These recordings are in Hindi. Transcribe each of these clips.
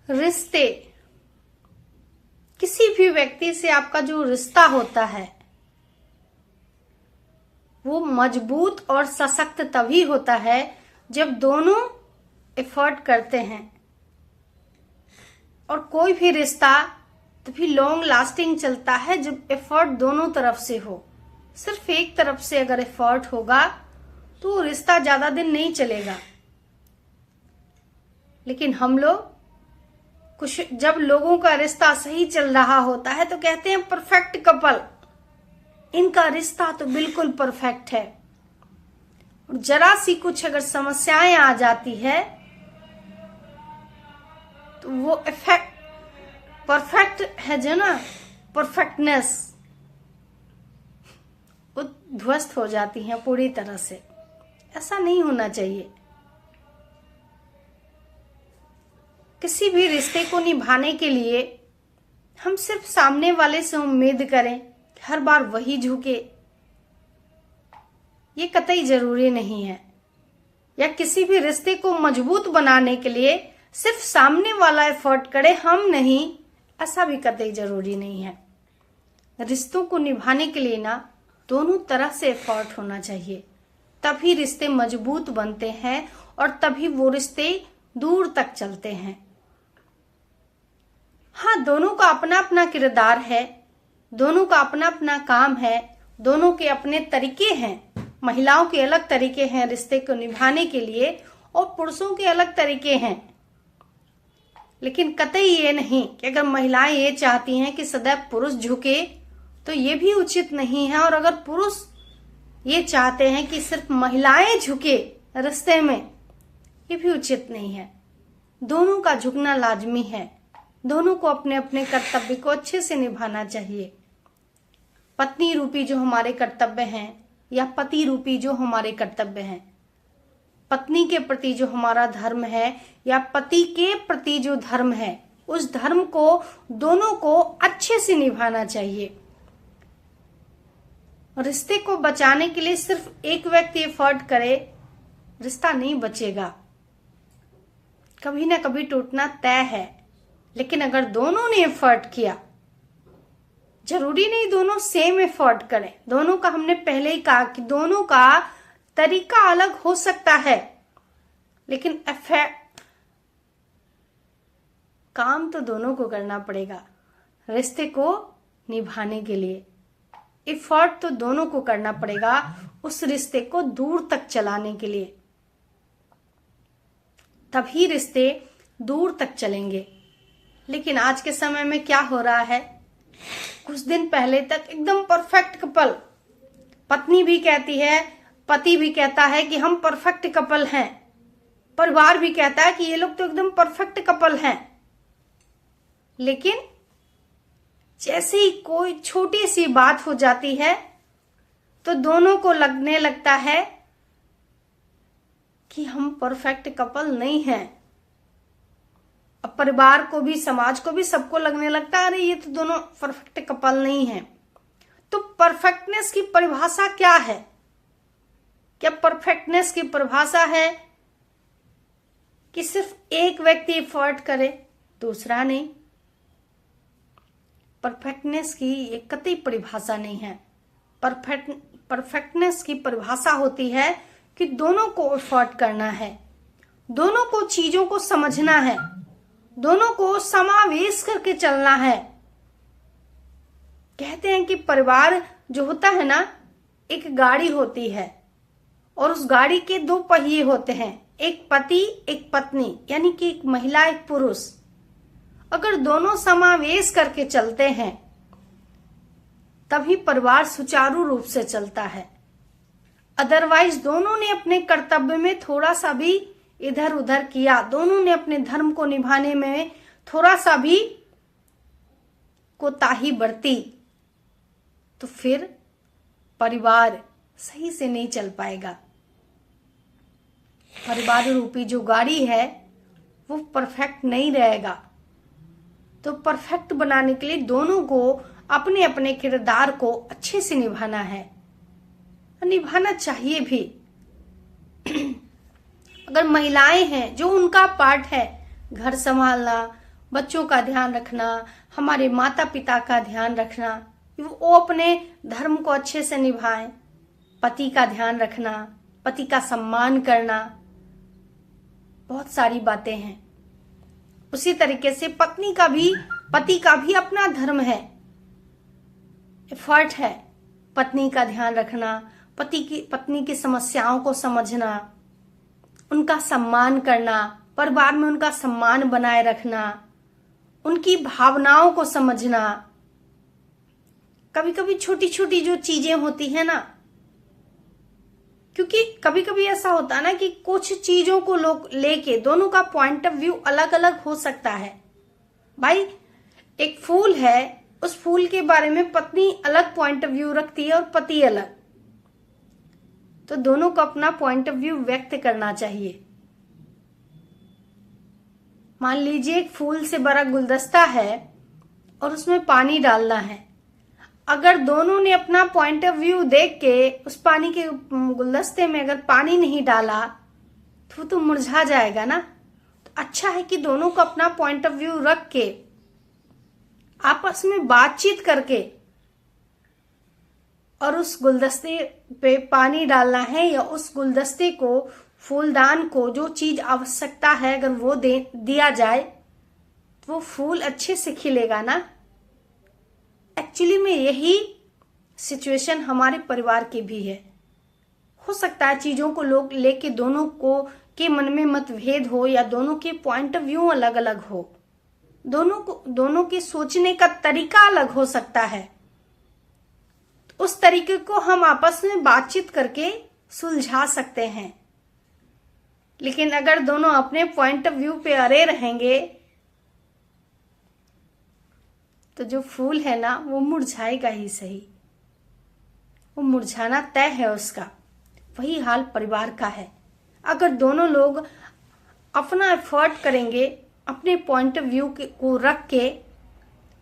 रिश्ते, किसी भी व्यक्ति से आपका जो रिश्ता होता है वो मजबूत और सशक्त तभी होता है जब दोनों एफर्ट करते हैं। और कोई भी रिश्ता तभी लॉन्ग लास्टिंग चलता है जब एफर्ट दोनों तरफ से हो। सिर्फ एक तरफ से अगर एफर्ट होगा तो रिश्ता ज्यादा दिन नहीं चलेगा। लेकिन हम लोग कुछ जब लोगों का रिश्ता सही चल रहा होता है तो कहते हैं परफेक्ट कपल, इनका रिश्ता तो बिल्कुल परफेक्ट है। और जरा सी कुछ अगर समस्याएं आ जाती है तो वो परफेक्ट है जो ना परफेक्टनेस वो ध्वस्त हो जाती है पूरी तरह से। ऐसा नहीं होना चाहिए। किसी भी रिश्ते को निभाने के लिए हम सिर्फ सामने वाले से उम्मीद करें कि हर बार वही झुके, ये कतई जरूरी नहीं है। या किसी भी रिश्ते को मजबूत बनाने के लिए सिर्फ सामने वाला एफर्ट करे, हम नहीं, ऐसा भी कतई जरूरी नहीं है। रिश्तों को निभाने के लिए ना दोनों तरह से एफर्ट होना चाहिए, तभी रिश्ते मजबूत बनते हैं और तभी वो रिश्ते दूर तक चलते हैं। हाँ, दोनों का अपना अपना किरदार है, दोनों का अपना अपना काम है, दोनों के अपने तरीके हैं। महिलाओं के अलग तरीके हैं रिश्ते को निभाने के लिए और पुरुषों के अलग तरीके हैं। लेकिन कतई ये नहीं कि अगर महिलाएं ये चाहती हैं कि सदैव पुरुष झुके तो ये भी उचित नहीं है। और अगर पुरुष ये चाहते हैं कि सिर्फ महिलाएं झुके रिश्ते में, ये भी उचित नहीं है। दोनों का झुकना लाजमी है। दोनों को अपने अपने कर्तव्य को अच्छे से निभाना चाहिए। पत्नी रूपी जो हमारे कर्तव्य हैं या पति रूपी जो हमारे कर्तव्य हैं, पत्नी के प्रति जो हमारा धर्म है या पति के प्रति जो धर्म है, उस धर्म को दोनों को अच्छे से निभाना चाहिए। रिश्ते को बचाने के लिए सिर्फ एक व्यक्ति एफर्ट करे, रिश्ता नहीं बचेगा। कभी ना कभी टूटना तय है। लेकिन अगर दोनों ने एफर्ट किया, जरूरी नहीं दोनों सेम एफर्ट करें। दोनों का, हमने पहले ही कहा कि दोनों का तरीका अलग हो सकता है, लेकिन काम तो दोनों को करना पड़ेगा। रिश्ते को निभाने के लिए एफर्ट तो दोनों को करना पड़ेगा, उस रिश्ते को दूर तक चलाने के लिए। तभी रिश्ते दूर तक चलेंगे। लेकिन आज के समय में क्या हो रहा है, कुछ दिन पहले तक एकदम परफेक्ट कपल, पत्नी भी कहती है, पति भी कहता है कि हम परफेक्ट कपल हैं, परिवार भी कहता है कि ये लोग तो एकदम परफेक्ट कपल हैं। लेकिन जैसे ही कोई छोटी सी बात हो जाती है तो दोनों को लगने लगता है कि हम परफेक्ट कपल नहीं हैं। अब परिवार को भी, समाज को भी, सबको लगने लगता है अरे ये तो दोनों परफेक्ट कपल नहीं हैं। तो परफेक्टनेस की परिभाषा क्या है? क्या परफेक्टनेस की परिभाषा है कि सिर्फ एक व्यक्ति एफर्ट करे, दूसरा नहीं? परफेक्टनेस की एक कतई परिभाषा नहीं है। परफेक्टनेस की परिभाषा होती है कि दोनों को एफर्ट करना है, दोनों को चीजों को समझना है, दोनों को समावेश करके चलना है। कहते हैं कि परिवार जो होता है ना, एक गाड़ी होती है और उस गाड़ी के दो पहिए होते हैं, एक पति एक पत्नी, यानी कि एक महिला एक पुरुष। अगर दोनों समावेश करके चलते हैं तभी परिवार सुचारू रूप से चलता है। अदरवाइज दोनों ने अपने कर्तव्य में थोड़ा सा भी इधर उधर किया, दोनों ने अपने धर्म को निभाने में थोड़ा सा भी कोताही बरती, तो फिर परिवार सही से नहीं चल पाएगा। परिवार रूपी जो गाड़ी है वो परफेक्ट नहीं रहेगा। तो परफेक्ट बनाने के लिए दोनों को अपने अपने किरदार को अच्छे से निभाना है, निभाना चाहिए भी। अगर महिलाएं हैं जो उनका पार्ट है घर संभालना, बच्चों का ध्यान रखना, हमारे माता पिता का ध्यान रखना, वो अपने धर्म को अच्छे से निभाएं, पति का ध्यान रखना, पति का सम्मान करना, बहुत सारी बातें हैं। उसी तरीके से पति का भी अपना धर्म है, एफर्ट है, पत्नी का ध्यान रखना, पत्नी की समस्याओं को समझना, उनका सम्मान करना, परिवार में उनका सम्मान बनाए रखना, उनकी भावनाओं को समझना। कभी कभी छोटी छोटी जो चीजें होती है ना, क्योंकि कभी कभी ऐसा होता है ना कि कुछ चीजों को लोग लेके दोनों का पॉइंट ऑफ व्यू अलग अलग हो सकता है। भाई एक फूल है, उस फूल के बारे में पत्नी अलग पॉइंट ऑफ व्यू रखती है और पति अलग, तो दोनों को अपना पॉइंट ऑफ व्यू व्यक्त करना चाहिए। मान लीजिए एक फूल से बड़ा गुलदस्ता है और उसमें पानी डालना है। अगर दोनों ने अपना पॉइंट ऑफ व्यू देख के उस पानी के गुलदस्ते में अगर पानी नहीं डाला तो मुरझा जाएगा ना। तो अच्छा है कि दोनों को अपना पॉइंट ऑफ व्यू रख के आपस में बातचीत करके और उस गुलदस्ते पे पानी डालना है, या उस गुलदस्ते को, फूलदान को जो चीज आवश्यकता है अगर वो दिया जाए तो वो फूल अच्छे से खिलेगा ना। एक्चुअली में यही सिचुएशन हमारे परिवार की भी है। हो सकता है चीजों को लोग लेके दोनों को के मन में मतभेद हो, या दोनों के पॉइंट ऑफ व्यू अलग अलग हो, दोनों के सोचने का तरीका अलग हो सकता है। उस तरीके को हम आपस में बातचीत करके सुलझा सकते हैं। लेकिन अगर दोनों अपने पॉइंट ऑफ व्यू पे अड़े रहेंगे तो जो फूल है ना वो मुरझाएगा ही सही, वो मुरझाना तय है उसका। वही हाल परिवार का है। अगर दोनों लोग अपना एफर्ट करेंगे अपने पॉइंट ऑफ व्यू को रख के,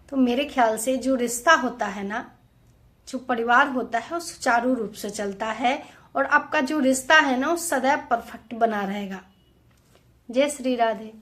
तो मेरे ख्याल से जो रिश्ता होता है ना, जो परिवार होता है, वो सुचारू रूप से चलता है और आपका जो रिश्ता है ना वो सदैव परफेक्ट बना रहेगा। जय श्री राधे।